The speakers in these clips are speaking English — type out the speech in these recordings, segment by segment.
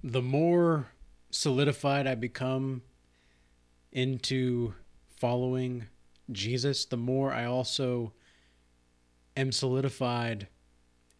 the more solidified I become into following Jesus, the more I also am solidified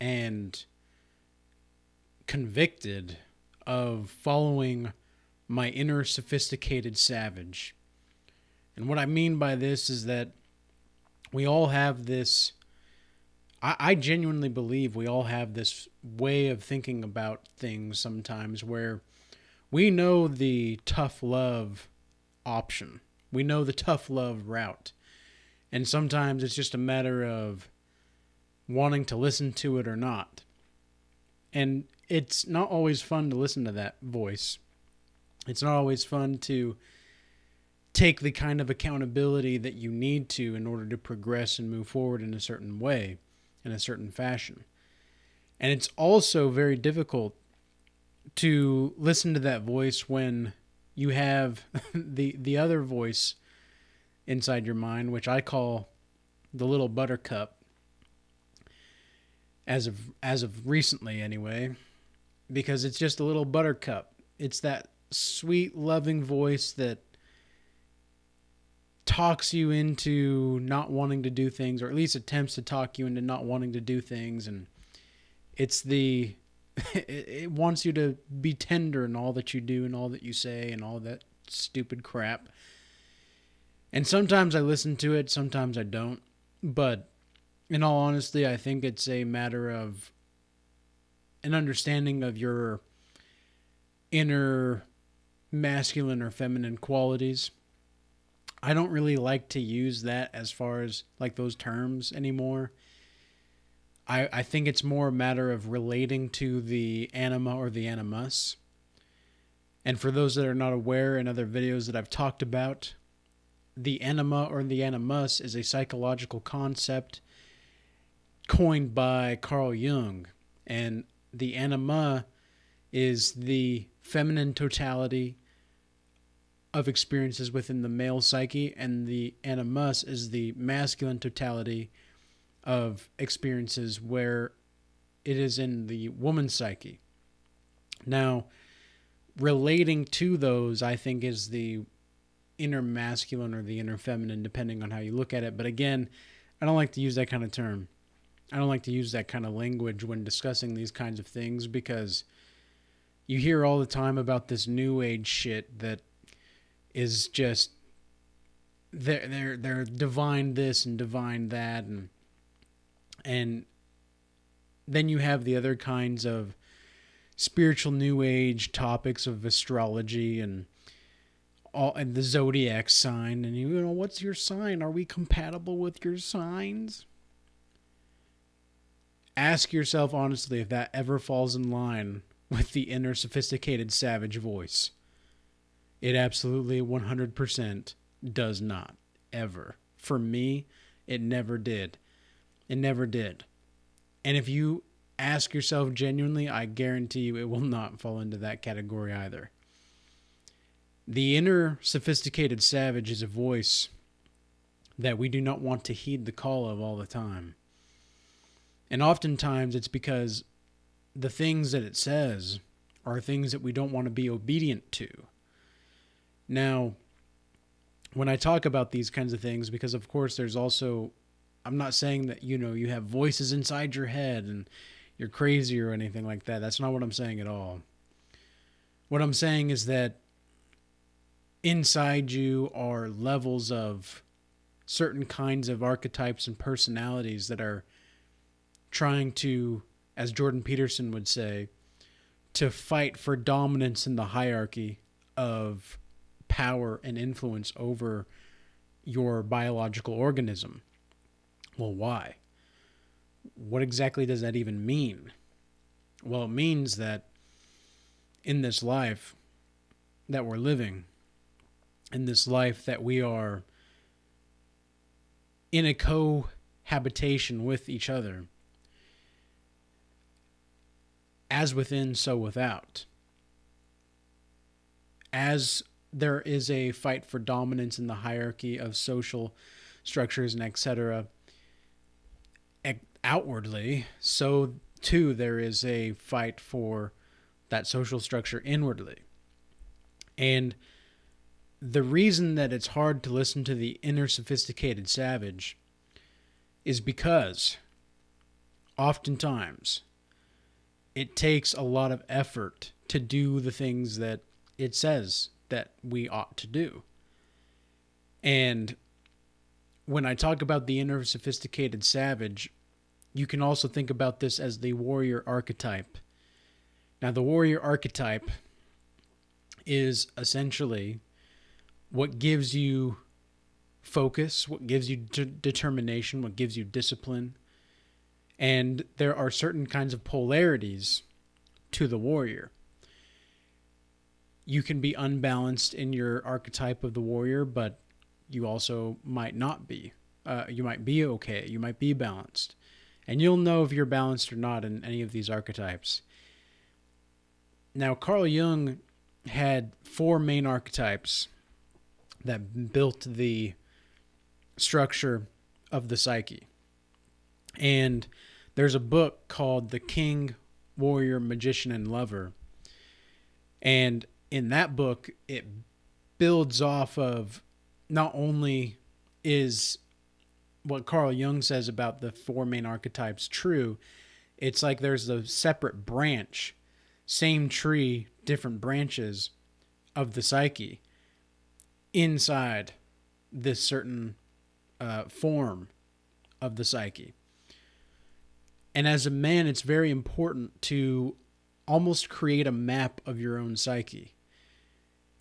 and convicted of following my inner sophisticated savage. And what I mean by this is that we all have this. I genuinely believe we all have this way of thinking about things sometimes where we know the tough love option. We know the tough love route. And sometimes it's just a matter of wanting to listen to it or not. And it's not always fun to listen to that voice. It's not always fun to take the kind of accountability that you need to in order to progress and move forward in a certain way, in a certain fashion. And it's also very difficult to listen to that voice when you have the other voice inside your mind, which I call the little buttercup, as of recently anyway, because it's just a little buttercup. It's that sweet, loving voice that talks you into not wanting to do things, or at least attempts to talk you into not wanting to do things. And it's the it wants you to be tender in all that you do and all that you say and all that stupid crap. And sometimes I listen to it, sometimes I don't. But in all honesty, I think it's a matter of an understanding of your inner masculine or feminine qualities. I don't really like to use that as far as like those terms anymore. I think it's more a matter of relating to the anima or the animus. And for those that are not aware, in other videos that I've talked about, the anima or the animus is a psychological concept coined by Carl Jung. And the anima is the feminine totality of experiences within the male psyche, and the animus is the masculine totality of experiences where it is in the woman's psyche. Now, relating to those, I think, is the inner masculine or the inner feminine, depending on how you look at it. But again, I don't like to use that kind of term. I don't like to use that kind of language when discussing these kinds of things, because you hear all the time about this new age shit that is just they're divine this and divine that, and then you have the other kinds of spiritual new age topics of astrology and all, and the zodiac sign, and you know, what's your sign? Are we compatible with your signs? Ask yourself honestly if that ever falls in line with the inner sophisticated savage voice. It absolutely 100% does not. Ever. For me, it never did. It never did. And if you ask yourself genuinely, I guarantee you it will not fall into that category either. The inner sophisticated savage is a voice that we do not want to heed the call of all the time. And oftentimes it's because the things that it says are things that we don't want to be obedient to. Now, when I talk about these kinds of things, because of course there's also, I'm not saying that, you know, you have voices inside your head and you're crazy or anything like that. That's not what I'm saying at all. What I'm saying is that inside you are levels of certain kinds of archetypes and personalities that are trying to, as Jordan Peterson would say, to fight for dominance in the hierarchy of power and influence over your biological organism. Well, why? What exactly does that even mean? Well, it means that in this life that we're living, in this life that we are in a cohabitation with each other, as within, so without. As there is a fight for dominance in the hierarchy of social structures and etc. outwardly, so too there is a fight for that social structure inwardly. And the reason that it's hard to listen to the inner sophisticated savage is because oftentimes it takes a lot of effort to do the things that it says that we ought to do. And when I talk about the inner sophisticated savage, you can also think about this as the warrior archetype. Now, the warrior archetype is essentially what gives you focus, what gives you determination, what gives you discipline. And there are certain kinds of polarities to the warrior. You can be unbalanced in your archetype of the warrior, but you also might not be. You might be okay. You might be balanced. And you'll know if you're balanced or not in any of these archetypes. Now, Carl Jung had 4 main archetypes that built the structure of the psyche. And there's a book called The King, Warrior, Magician, and Lover. And in that book, it builds off of not only is what Carl Jung says about the 4 main archetypes true, it's like there's a separate branch, same tree, different branches of the psyche inside this certain form of the psyche. And as a man, it's very important to almost create a map of your own psyche.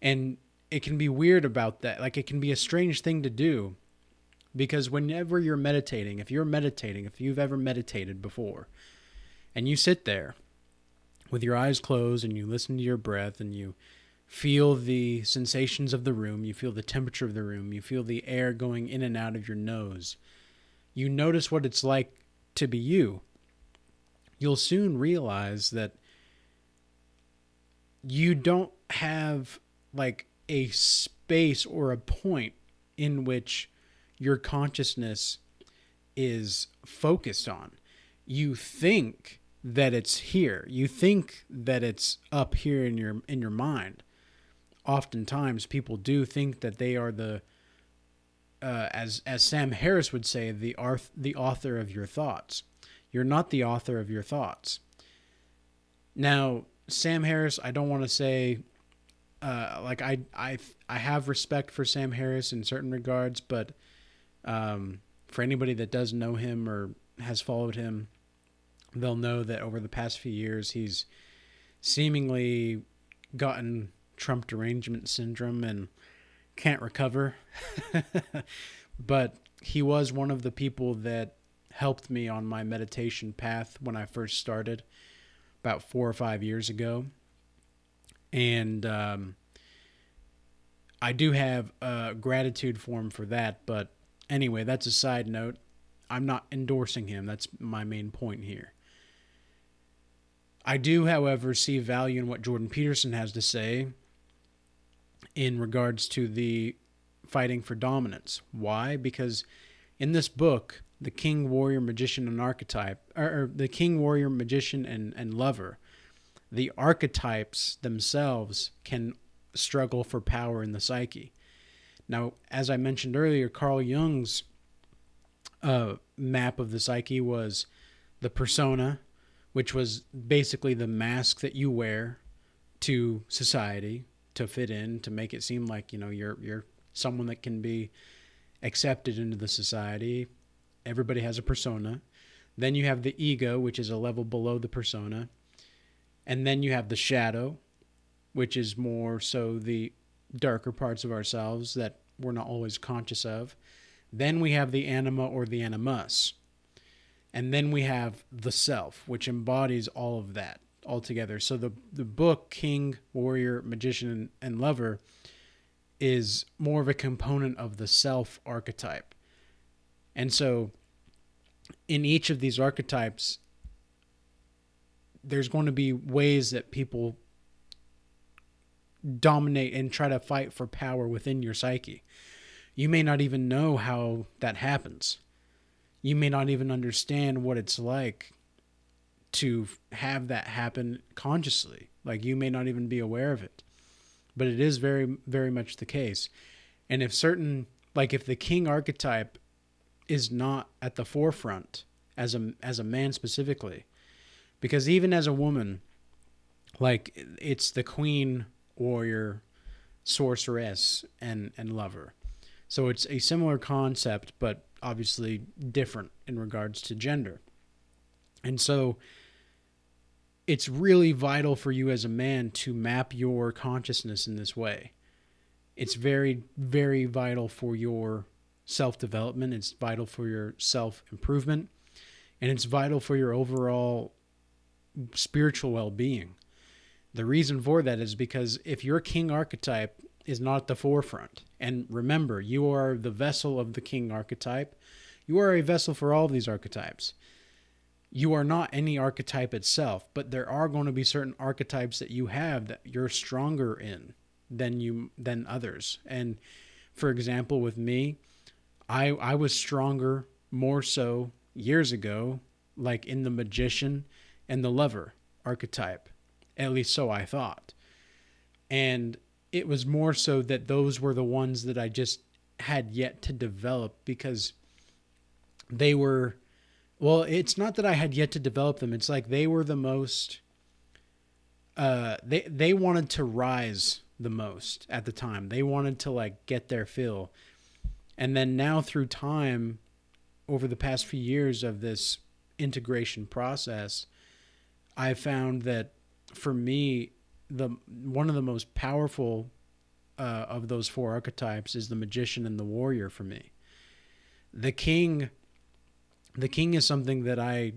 And it can be weird about that. Like, it can be a strange thing to do, because whenever you're meditating, if you've ever meditated before, and you sit there with your eyes closed and you listen to your breath and you feel the sensations of the room, you feel the temperature of the room, you feel the air going in and out of your nose, you notice what it's like to be you, you'll soon realize that you don't have like a space or a point in which your consciousness is focused on. You think that it's here. You think that it's up here in your mind. Oftentimes, people do think that they are the, as Sam Harris would say, the author of your thoughts. You're not the author of your thoughts. Now, Sam Harris, I don't want to say, I have respect for Sam Harris in certain regards, but for anybody that does know him or has followed him, they'll know that over the past few years, he's seemingly gotten Trump derangement syndrome and can't recover. But he was one of the people that helped me on my meditation path when I first started about 4 or 5 years ago. And I do have gratitude for him for that. But anyway, that's a side note. I'm not endorsing him. That's my main point here. I do, however, see value in what Jordan Peterson has to say in regards to the fighting for dominance. Why? Because in this book, The King, Warrior, Magician, and Archetype, or The King, Warrior, Magician, and Lover, the archetypes themselves can struggle for power in the psyche. Now, as I mentioned earlier, Carl Jung's map of the psyche was the persona, which was basically the mask that you wear to society to fit in, to make it seem like, you're someone that can be accepted into the society. Everybody has a persona. Then you have the ego, which is a level below the persona. And then you have the shadow, which is more so the darker parts of ourselves that we're not always conscious of. Then we have the anima or the animus. And then we have the self, which embodies all of that altogether. So the book, King, Warrior, Magician, and Lover, is more of a component of the self archetype. And so in each of these archetypes, there's going to be ways that people dominate and try to fight for power within your psyche. You may not even know how that happens. You may not even understand what it's like to have that happen consciously. Like, you may not even be aware of it, but it is very, very much the case. And if certain, like if the king archetype is not at the forefront as a man specifically, because even as a woman, like it's the queen, warrior, sorceress, and lover. So it's a similar concept, but obviously different in regards to gender. And so it's really vital for you as a man to map your consciousness in this way. It's very, very vital for your self development. It's vital for your self improvement. And it's vital for your overall spiritual well being. The reason for that is because if your king archetype is not at the forefront, and remember, you are the vessel of the king archetype, you are a vessel for all of these archetypes. You are not any archetype itself, but there are going to be certain archetypes that you have that you're stronger in than others. And for example, with me, I was stronger more so years ago, like in the magician and the lover archetype. At least so I thought. And it was more so that those were the ones that I just had yet to develop because they were, well, it's not that I had yet to develop them. It's like they were the most, they wanted to rise the most at the time. They wanted to like get their fill. And then now through time, over the past few years of this integration process, I found that for me, the one of the most powerful of those four archetypes is the magician and the warrior for me. The king is something that I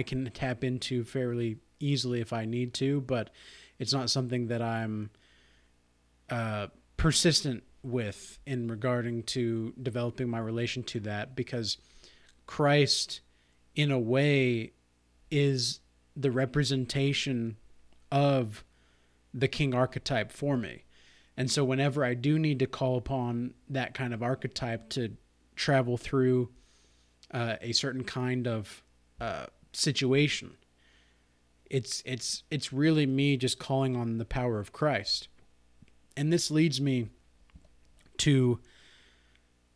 can tap into fairly easily if I need to, but it's not something that I'm persistent with in regarding to developing my relation to that, because Christ, in a way, is the representation of the king archetype for me. And so whenever I do need to call upon that kind of archetype to travel through a certain kind of situation, it's really me just calling on the power of Christ. And this leads me to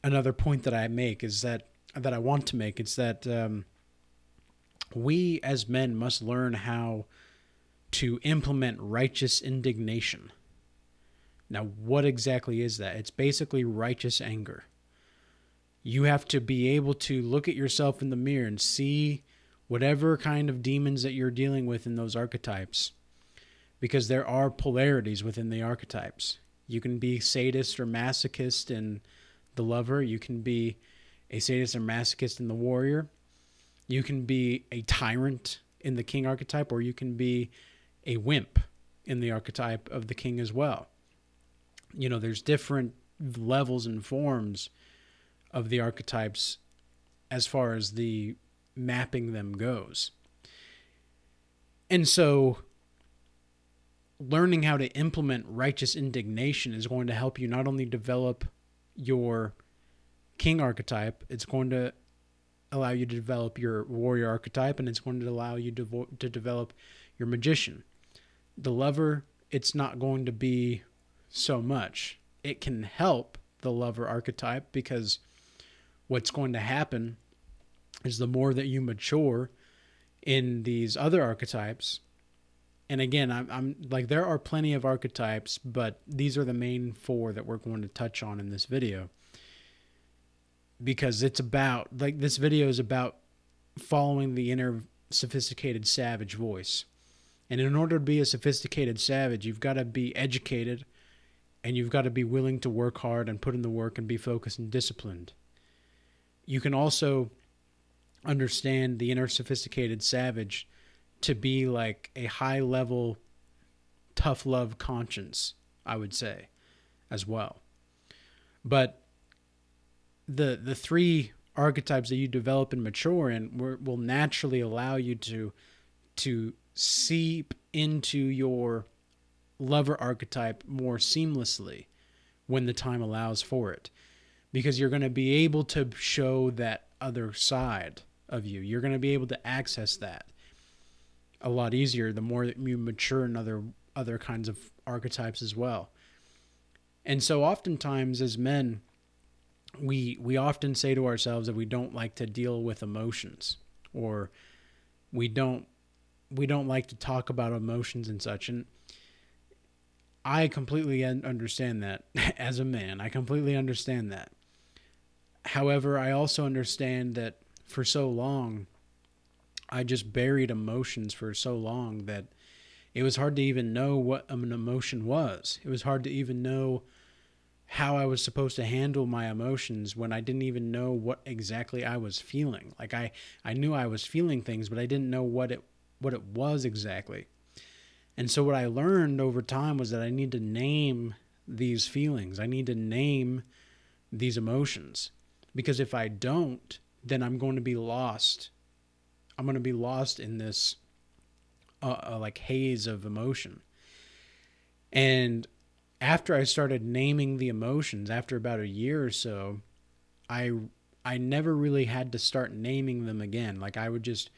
another point that I make, is that I want to make. It's that we as men must learn how to implement righteous indignation. Now, what exactly is that? It's basically righteous anger. You have to be able to look at yourself in the mirror and see whatever kind of demons that you're dealing with in those archetypes, because there are polarities within the archetypes. You can be sadist or masochist in the lover. You can be a sadist or masochist in the warrior. You can be a tyrant in the king archetype, or you can be a wimp in the archetype of the king as well. You know, there's different levels and forms of the archetypes as far as the mapping them goes. And so learning how to implement righteous indignation is going to help you not only develop your king archetype, it's going to allow you to develop your warrior archetype, and it's going to allow you to develop your magician. The lover, it's not going to be so much. It can help the lover archetype, because what's going to happen is the more that you mature in these other archetypes, and again, I'm like, there are plenty of archetypes, but these are the main four that we're going to touch on in this video, because it's about, like, this video is about following the inner sophisticated savage voice. And in order to be a sophisticated savage, you've got to be educated, and you've got to be willing to work hard and put in the work and be focused and disciplined. You can also understand the inner sophisticated savage to be like a high level tough love conscience, I would say, as well. But the three archetypes that you develop and mature in will naturally allow you to seep into your lover archetype more seamlessly when the time allows for it, because you're going to be able to show that other side of you. You're going to be able to access that. a lot easier the more that you mature in other kinds of archetypes as well. And so oftentimes as men, we often say to ourselves that we don't like to deal with emotions, or we don't like to talk about emotions and such. And I completely understand that. As a man, I completely understand that. However, I also understand that for so long I just buried emotions for so long that it was hard to even know what an emotion was. It was hard to even know how I was supposed to handle my emotions when I didn't even know what exactly I was feeling. Like I knew I was feeling things, but I didn't know what it was exactly. And so what I learned over time was that I need to name these feelings. I need to name these emotions. Because if I don't, then I'm going to be lost. I'm going to be lost in this like haze of emotion. And after I started naming the emotions, after about a year or so, I I never really had to start naming them again. Like I would just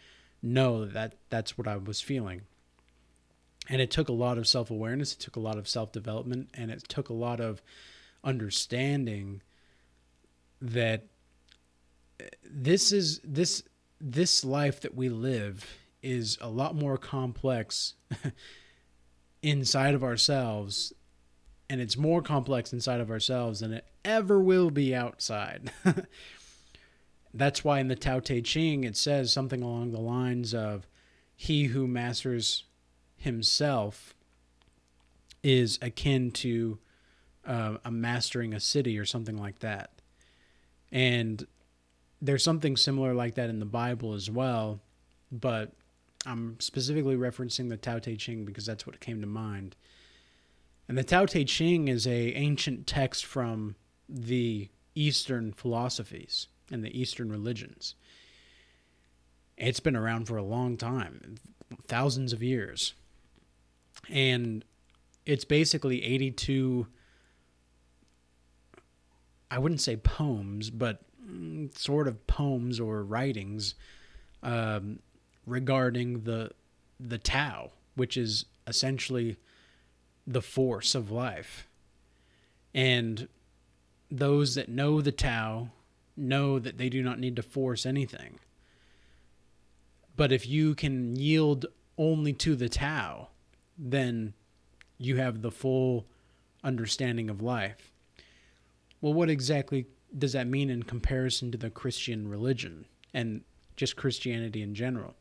know that that's what I was feeling. And it took a lot of self-awareness, it took a lot of self-development, and it took a lot of understanding that this life that we live is a lot more complex inside of ourselves, and it's more complex inside of ourselves than it ever will be outside. That's why in the Tao Te Ching it says something along the lines of, he who masters himself is akin to a mastering a city, or something like that. And there's something similar like that in the Bible as well, but I'm specifically referencing the Tao Te Ching because that's what came to mind. And the Tao Te Ching is a ancient text from the Eastern philosophies and the Eastern religions. It's been around for a long time, thousands of years. And it's basically 82, I wouldn't say poems, but sort of poems or writings regarding the Tao, which is essentially the force of life. And those that know the Tao know that they do not need to force anything. But if you can yield only to the Tao, then you have the full understanding of life. Well, what exactly does that mean in comparison to the Christian religion and just Christianity in general?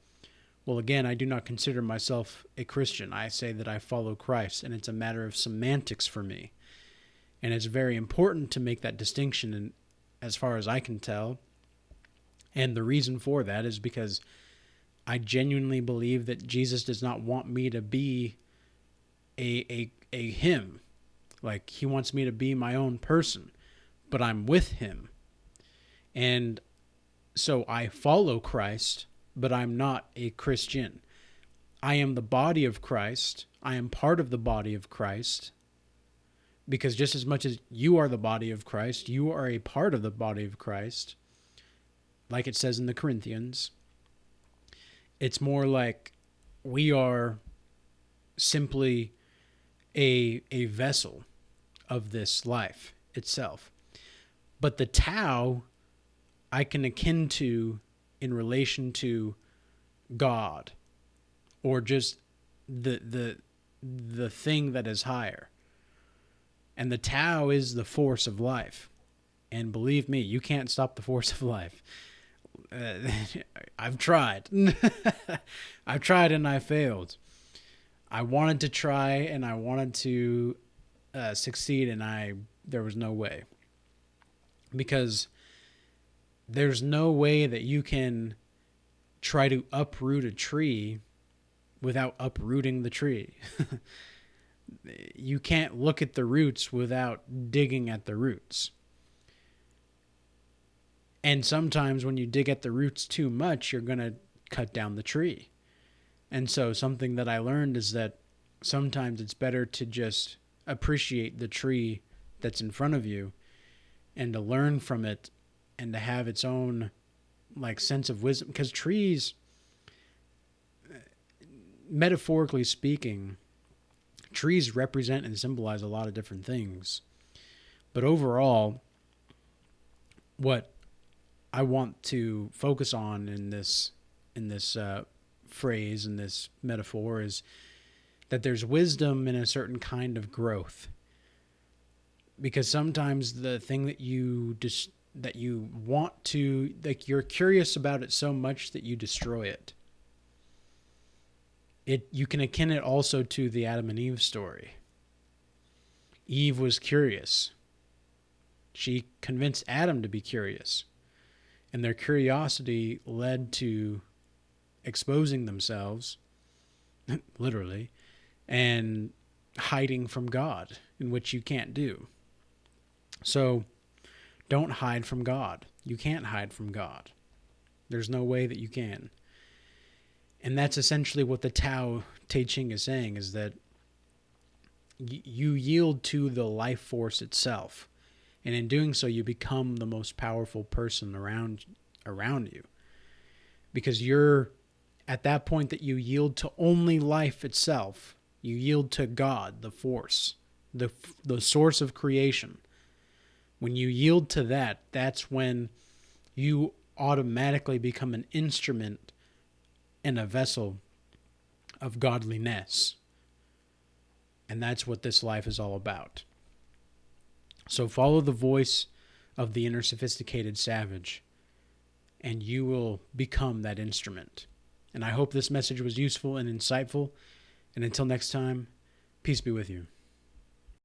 Well, again, I do not consider myself a Christian. I say that I follow Christ, and it's a matter of semantics for me. And it's very important to make that distinction, and as far as I can tell. And the reason for that is because I genuinely believe that Jesus does not want me to be a him. Like, he wants me to be my own person, but I'm with him. And so I follow Christ, but I'm not a Christian. I am the body of Christ. I am part of the body of Christ. Because just as much as you are the body of Christ, you are a part of the body of Christ. Like it says in the Corinthians. It's more like we are simply a vessel of this life itself. But the Tao I can akin to in relation to God, or just the thing that is higher. And the Tao is the force of life. And believe me, you can't stop the force of life. I've tried. I've tried and I failed. I wanted to try and I wanted to succeed, and there was no way. Because there's no way that you can try to uproot a tree without uprooting the tree. You can't look at the roots without digging at the roots. And sometimes when you dig at the roots too much, you're going to cut down the tree. And so something that I learned is that sometimes it's better to just appreciate the tree that's in front of you and to learn from it and to have its own like sense of wisdom. Because trees, metaphorically speaking, trees represent and symbolize a lot of different things. But overall, what I want to focus on in this phrase, in this metaphor, is that there's wisdom in a certain kind of growth. Because sometimes the thing that that you want to, like, you're curious about it so much that you destroy it. You can akin it also to the Adam and Eve story. Eve was curious. She convinced Adam to be curious. And their curiosity led to exposing themselves, literally, and hiding from God, in which you can't do. So don't hide from God. You can't hide from God. There's no way that you can. And that's essentially what the Tao Te Ching is saying, is that you yield to the life force itself. And in doing so, you become the most powerful person around you. Because you're at that point that you yield to only life itself. You yield to God, the force, the source of creation. When you yield to that, that's when you automatically become an instrument and a vessel of godliness. And that's what this life is all about. So follow the voice of the inner sophisticated savage, and you will become that instrument. And I hope this message was useful and insightful. And until next time, peace be with you.